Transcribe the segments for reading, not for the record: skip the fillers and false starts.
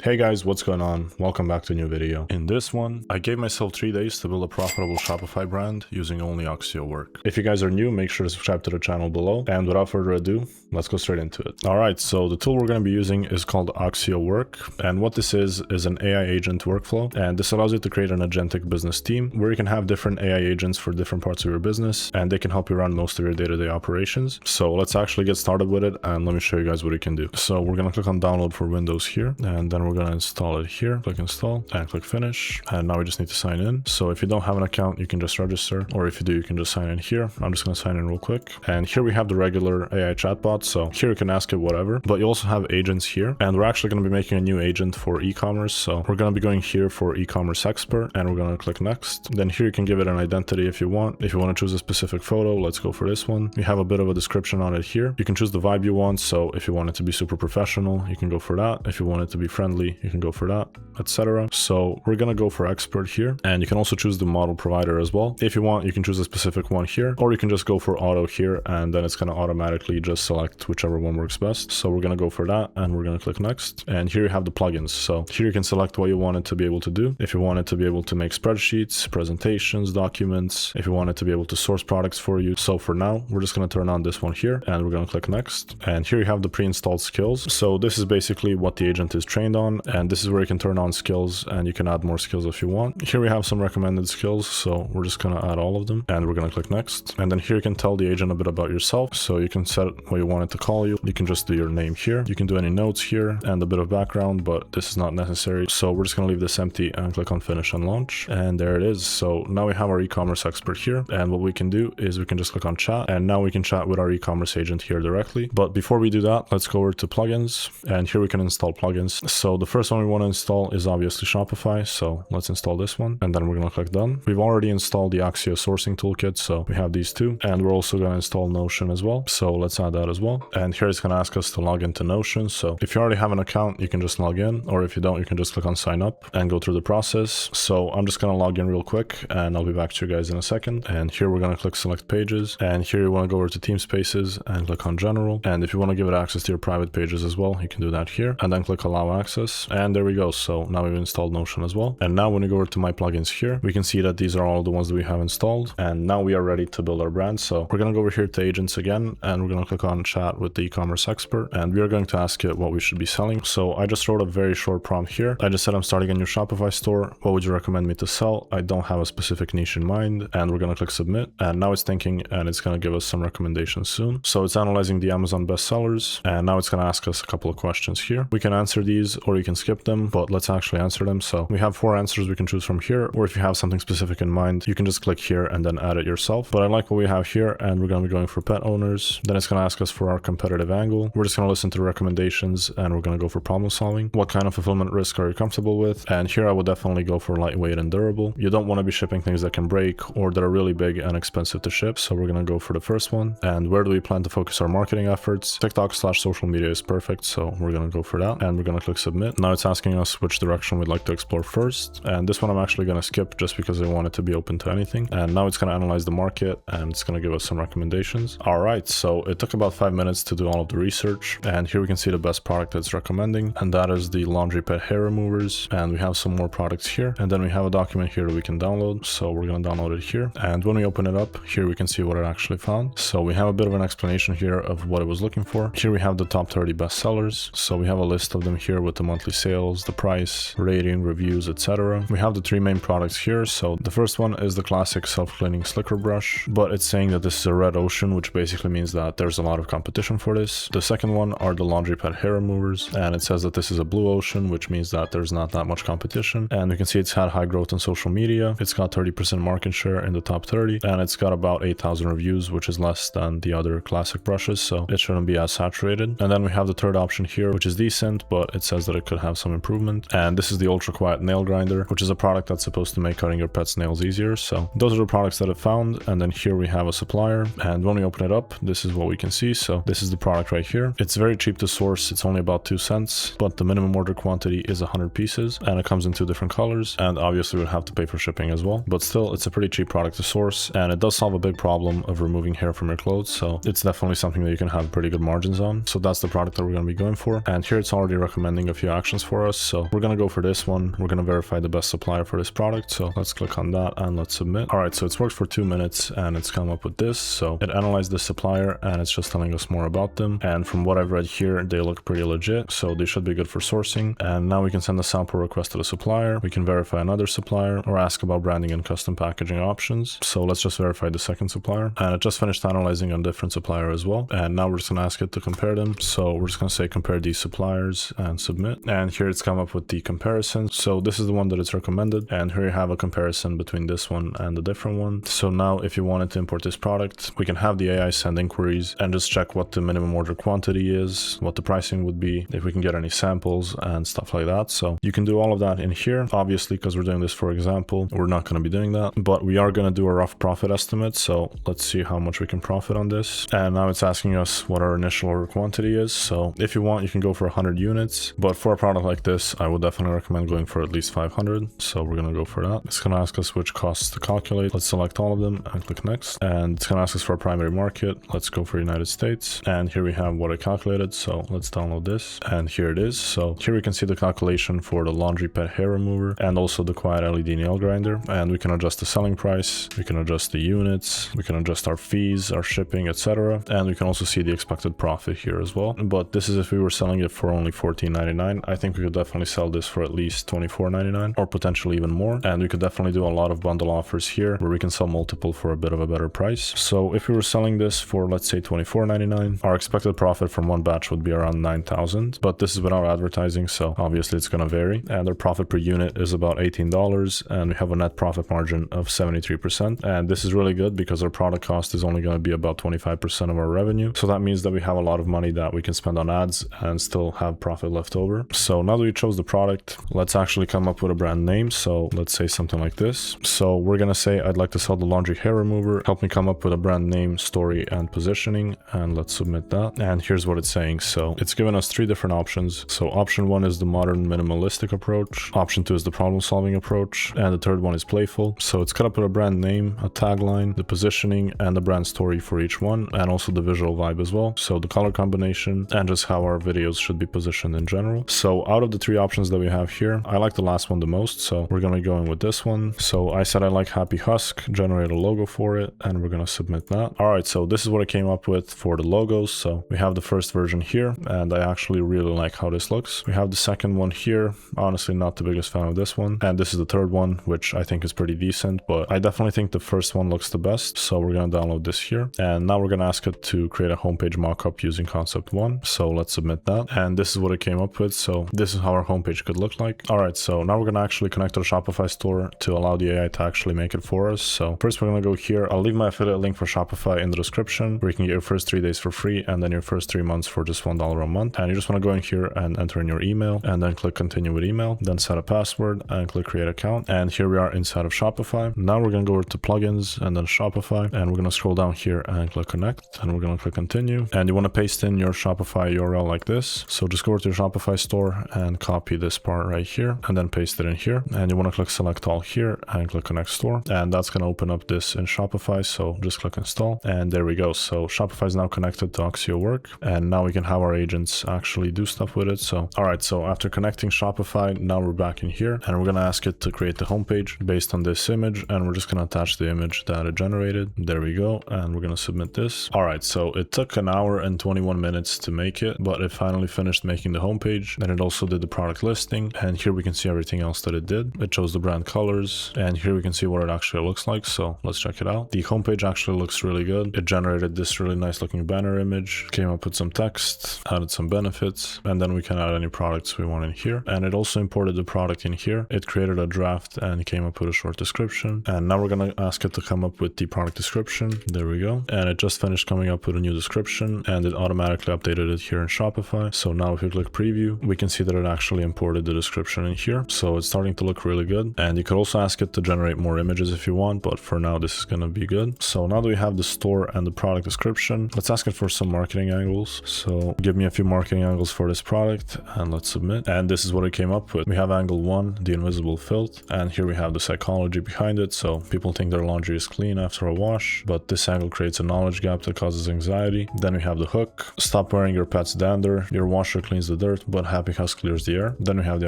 Hey guys, what's going on? Welcome back to a new video. In this one, I gave myself 3 days to build a profitable Shopify brand using only Accio Work. If you guys are new, make sure to subscribe to the channel below. And without further ado, let's go straight into it. Alright, so the tool we're going to be using is called Accio Work. And what this is an AI agent workflow. And this allows you to create an agentic business team where you can have different AI agents for different parts of your business. And they can help you run most of your day-to-day operations. So let's actually get started with it. And let me show you guys what you can do. So we're going to click on download for Windows here. And then we're going to install it here. Click install and click finish. And now we just need to sign in. So if you don't have an account, you can just register, or if you do, you can just sign in here. I'm just going to sign in real quick. And here we have the regular AI chatbot. So here you can ask it whatever, but you also have agents here. And we're actually going to be making a new agent for e-commerce. So we're going to be going here for e-commerce expert, and we're going to click next. Then here you can give it an identity if you want. If you want to choose a specific photo, let's go for this one. We have a bit of a description on it here. You can choose the vibe you want. So if you want it to be super professional, you can go for that. If you want it to be friendly, you can go for that, etc. So we're going to go for expert here, and you can also choose the model provider as well. If you want, you can choose a specific one here, or you can just go for auto here, and then it's going to automatically just select whichever one works best. So we're going to go for that, and we're going to click next. And here you have the plugins. So here you can select what you want it to be able to do. If you want it to be able to make spreadsheets, presentations, documents, if you want it to be able to source products for you. So for now, we're just going to turn on this one here, and we're going to click next. And here you have the pre-installed skills. So this is basically what the agent is trained on, and this is where you can turn on skills, and you can add more skills if you want. Here we have some recommended skills, so we're just going to add all of them, and we're going to click next. And then here you can tell the agent a bit about yourself. So you can set what you want it to call you. You can just do your name here. You can do any notes here and a bit of background, but this is not necessary. So we're just going to leave this empty and click on finish and launch. And there it is. So now we have our e-commerce expert here. And what we can do is we can just click on chat, and now we can chat with our e-commerce agent here directly. But before we do that, let's go over to plugins, and here we can install plugins. So the first one we want to install is obviously Shopify. So let's install this one, and then we're going to click done. We've already installed the Accio sourcing toolkit. So we have these two, and we're also going to install Notion as well. So let's add that as well. And here it's going to ask us to log into Notion. So if you already have an account, you can just log in, or if you don't, you can just click on sign up and go through the process. So I'm just going to log in real quick, and I'll be back to you guys in a second. And here we're going to click select pages, and here you want to go over to team spaces and click on general. And if you want to give it access to your private pages as well, you can do that here, and then click allow access. And there we go. So now we've installed Notion as well. And now when we go over to my plugins here, we can see that these are all the ones that we have installed. And now we are ready to build our brand. So we're going to go over here to agents again, and we're going to click on chat with the e-commerce expert, and we are going to ask it what we should be selling. So I just wrote a very short prompt here. I just said I'm starting a new Shopify store. What would you recommend me to sell? I don't have a specific niche in mind. And we're going to click submit. And now it's thinking, and it's going to give us some recommendations soon. So it's analyzing the Amazon bestsellers, and now it's going to ask us a couple of questions here. We can answer these, or you can skip them, but let's actually answer them. So we have 4 answers we can choose from here, or if you have something specific in mind, you can just click here and then add it yourself. But I like what we have here, and we're going to be going for pet owners. Then it's going to ask us for our competitive angle. We're just going to listen to the recommendations, and we're going to go for problem solving. What kind of fulfillment risk are you comfortable with? And here I would definitely go for lightweight and durable. You don't want to be shipping things that can break or that are really big and expensive to ship. So we're going to go for the first one. And where do we plan to focus our marketing efforts? TikTok/social media is perfect. So we're going to go for that, and we're going to click submit. Now it's asking us which direction we'd like to explore first. And this one I'm actually going to skip just because I want it to be open to anything. And now it's going to analyze the market, and it's going to give us some recommendations. All right. So it took about 5 minutes to do all of the research. And here we can see the best product that's recommending. And that is the laundry pet hair removers. And we have some more products here. And then we have a document here that we can download. So we're going to download it here. And when we open it up, here we can see what it actually found. So we have a bit of an explanation here of what it was looking for. Here we have the top 30 bestsellers. So we have a list of them here with the monthly sales, the price, rating, reviews, etc. We have the 3 main products here. So the first one is the classic self-cleaning slicker brush, but it's saying that this is a red ocean, which basically means that there's a lot of competition for this. The second one are the laundry pet hair removers, and it says that this is a blue ocean, which means that there's not that much competition. And you can see it's had high growth on social media. It's got 30% market share in the top 30, and it's got about 8,000 reviews, which is less than the other classic brushes, so it shouldn't be as saturated. And then we have the third option here, which is decent, but it says that it could have some improvement. And this is the ultra quiet nail grinder, which is a product that's supposed to make cutting your pet's nails easier. So those are the products that it found. And then here we have a supplier, and when we open it up, this is what we can see. So So this is the product right here. It's very cheap to source. It's only about 2 cents, but the minimum order quantity is 100 pieces and it comes in 2 different colors. And obviously we'll have to pay for shipping as well, but still it's a pretty cheap product to source, and it does solve a big problem of removing hair from your clothes. So it's definitely something that you can have pretty good margins on. So that's the product that we're going to be going for. And here it's already recommending a few actions for us. So we're going to go for this one. We're going to verify the best supplier for this product. So let's click on that and let's submit. All right, so it's worked for 2 minutes and it's come up with this. So it analyzed the supplier and it's just telling us more about them. And from what I've read here, they look pretty legit. So they should be good for sourcing. And now we can send a sample request to the supplier. We can verify another supplier or ask about branding and custom packaging options. So let's just verify the second supplier. And it just finished analyzing on different supplier as well. And now we're just going to ask it to compare them. So we're just going to say compare these suppliers and submit. And here it's come up with the comparison. So this is the one that it's recommended. And here you have a comparison between this one and the different one. So now if you wanted to import this product, we can have the AI send inquiries and just check what the minimum order quantity is, what the pricing would be, if we can get any samples and stuff like that. So you can do all of that in here. Obviously, because we're doing this for example, we're not going to be doing that, but we are going to do a rough profit estimate. So let's see how much we can profit on this. And now it's asking us what our initial order quantity is. So if you want, you can go for 100 units, but for a product like this, I would definitely recommend going for at least 500. So we're going to go for that. It's going to ask us which costs to calculate. Let's select all of them and click next. And it's going to ask us for a primary market. Let's go for United States. And here we have what I calculated. So let's download this. And here it is. So here we can see the calculation for the laundry pet hair remover and also the quiet LED nail grinder. And we can adjust the selling price. We can adjust the units. We can adjust our fees, our shipping, etc. And we can also see the expected profit here as well. But this is if we were selling it for only $14.99. I think we could definitely sell this for at least $24.99 or potentially even more. And we could definitely do a lot of bundle offers here where we can sell multiple for a bit of a better price. So if we were selling this for, let's say, $24.99, our expected profit from one batch would be around 9,000. But this is without advertising, so obviously it's going to vary. And our profit per unit is about $18, and we have a net profit margin of 73%. And this is really good because our product cost is only going to be about 25% of our revenue. So that means that we have a lot of money that we can spend on ads and still have profit left over. So now that we chose the product, let's actually come up with a brand name. So let's say something like this. So we're going to say, I'd like to sell the laundry hair remover. Help me come up with a brand name, story, and positioning. And let's submit that. And here's what it's saying. So it's given us 3 different options. So option 1 is the modern minimalistic approach. Option 2 is the problem solving approach. And the third one is playful. So it's got to put a brand name, a tagline, the positioning, and the brand story for each one. And also the visual vibe as well. So the color combination and just how our videos should be positioned in general. So out of the 3 options that we have here, I like the last one the most. So we're going to be going with this one. So I said I like Happy Husk, generate a logo for it, and we're going to submit that. All right, so this is what I came up with for the logos. So we have the first version here, and I actually really like how this looks. We have the second one here. Honestly, not the biggest fan of this one. And this is the third one, which I think is pretty decent, but I definitely think the first one looks the best. So we're going to download this here. And now we're going to ask it to create a homepage mockup using concept 1. So let's submit that. And this is what it came up with. So this is how our homepage could look like. All right, so now we're going to actually connect to the Shopify store to allow the AI to actually make it for us. So first we're going to go here. I'll leave my affiliate link for Shopify in the description where you can get your first 3 days for free and then your first 3 months for just $1 a month. And you just want to go in here and enter in your email and then click continue with email, then set a password and click create account. And here we are inside of Shopify. Now we're going to go over to plugins and then Shopify, and we're going to scroll down here and click connect, and we're going to click continue. And you want to paste in your Shopify URL like this. So just go over to your Shopify store and copy this part right here and then paste it in here. And you want to click select all here and click connect store. And that's going to open up this in Shopify. So just click install and there we go. So Shopify is now connected to Accio Work, and now we can have our agents actually do stuff with it. So, all right. So after connecting Shopify, now we're back in here and we're going to ask it to create the homepage based on this image. And we're just going to attach the image that it generated. There we go. And we're going to submit this. All right. So it took an hour and 21 minutes to make it, but it finally finished making the homepage. And it also did the product listing. And here we can see everything else that it did. It chose the brand colors, and here we can see what it actually looks like. So let's check it out. The homepage actually looks really good. It generated this really nice looking banner image, came up with some text, added some benefits, and then we can add any products we want in here. And it also imported the product in here. It created a draft and came up with a short description. And now we're going to ask it to come up with the product description. There we go. And it just finished coming up with a new description, and it automatically updated it here in Shopify. So now if you click preview, we can see that it actually imported the description in here. So it's starting to look really good. And you could also ask it to generate more images if you want, but for now this is going to be good. So now that we have the store and the product description, let's asking for some marketing angles. So give me a few marketing angles for this product and let's submit. And this is what it came up with. We have angle 1, the invisible filth, and here we have the psychology behind it. So people think their laundry is clean after a wash, but this angle creates a knowledge gap that causes anxiety. Then we have the hook. Stop wearing your pet's dander. Your washer cleans the dirt, but Happy Husk clears the air. Then we have the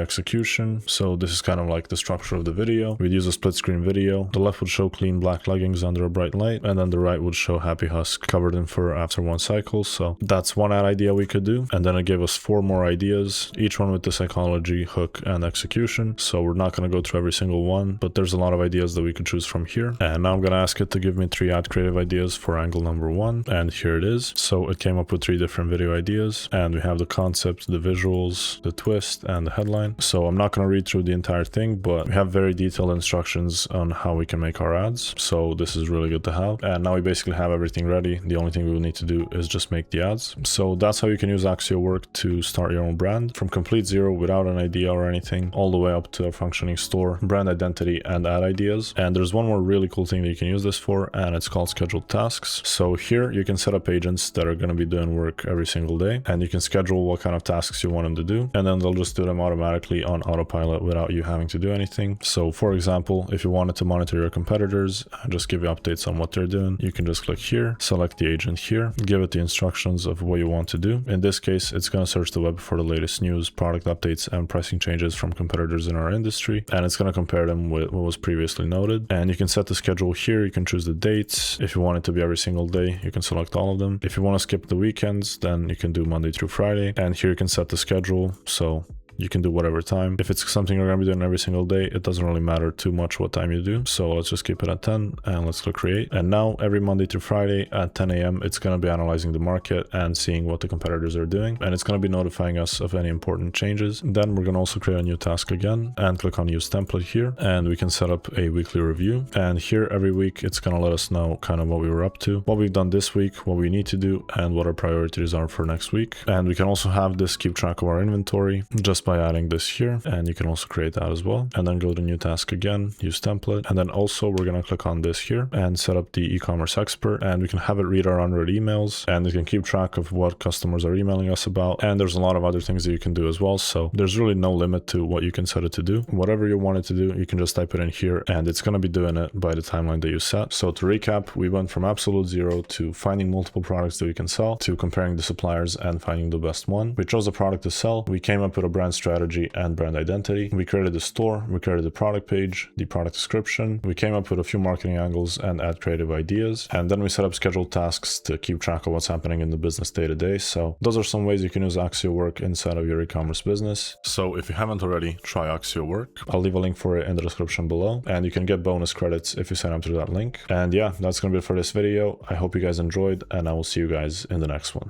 execution. So this is kind of like the structure of the video. We'd use a split screen video. The left would show clean black leggings under a bright light, and then the right would show Happy Husk covered in fur after one cycle. So that's one ad idea we could do. And then it gave us 4 more ideas, each one with the psychology, hook, and execution. So we're not going to go through every single one, but there's a lot of ideas that we could choose from here. And now I'm going to ask it to give me 3 ad creative ideas for angle number 1. And here it is. So it came up with 3 different video ideas, and we have the concept, the visuals, the twist, and the headline. So I'm not going to read through the entire thing, but we have very detailed instructions on how we can make our ads. So this is really good to have. And now we basically have everything ready. The only thing we will need to do is just make the ads. So that's how you can use Accio Work to start your own brand from complete zero without an idea or anything, all the way up to a functioning store, brand identity, and ad ideas. And there's one more really cool thing that you can use this for, and it's called scheduled tasks. So here you can set up agents that are going to be doing work every single day, and you can schedule what kind of tasks you want them to do, and then they'll just do them automatically on autopilot without you having to do anything. So for example, if you wanted to monitor your competitors and just give you updates on what they're doing, you can just click here, select the agent here, give it the instructions of what you want to do. In this case, it's going to search the web for the latest news, product updates, and pricing changes from competitors in our industry, and it's going to compare them with what was previously noted. And you can set the schedule here. You can choose the dates. If you want it to be every single day, you can select all of them. If you want to skip the weekends, then you can do Monday through Friday. And here you can set the schedule. So you can do whatever time. If it's something you're going to be doing every single day, it doesn't really matter too much what time you do. So let's just keep it at 10 and let's click create. And now every Monday through Friday at 10 a.m., it's going to be analyzing the market and seeing what the competitors are doing. And it's going to be notifying us of any important changes. Then we're going to also create a new task again and click on use template here. And we can set up a weekly review. And here every week, it's going to let us know kind of what we were up to, what we've done this week, what we need to do, and what our priorities are for next week. And we can also have this keep track of our inventory just by adding this here. And you can also create that as well. And then go to new task again, use template. And then also we're going to click on this here and set up the e-commerce expert, and we can have it read our unread emails, and it can keep track of what customers are emailing us about. And there's a lot of other things that you can do as well. So there's really no limit to what you can set it to do. Whatever you want it to do, you can just type it in here and it's going to be doing it by the timeline that you set. So to recap, we went from absolute zero to finding multiple products that we can sell, to comparing the suppliers and finding the best one. We chose a product to sell. We came up with a brand strategy and brand identity. We created the store, we created the product page, the product description. We came up with a few marketing angles and ad creative ideas. And then we set up scheduled tasks to keep track of what's happening in the business day to day. So those are some ways you can use Accio Work inside of your e-commerce business. So if you haven't already, try Accio Work. I'll leave a link for it in the description below, and you can get bonus credits if you sign up through that link. And yeah, that's going to be it for this video. I hope you guys enjoyed, and I will see you guys in the next one.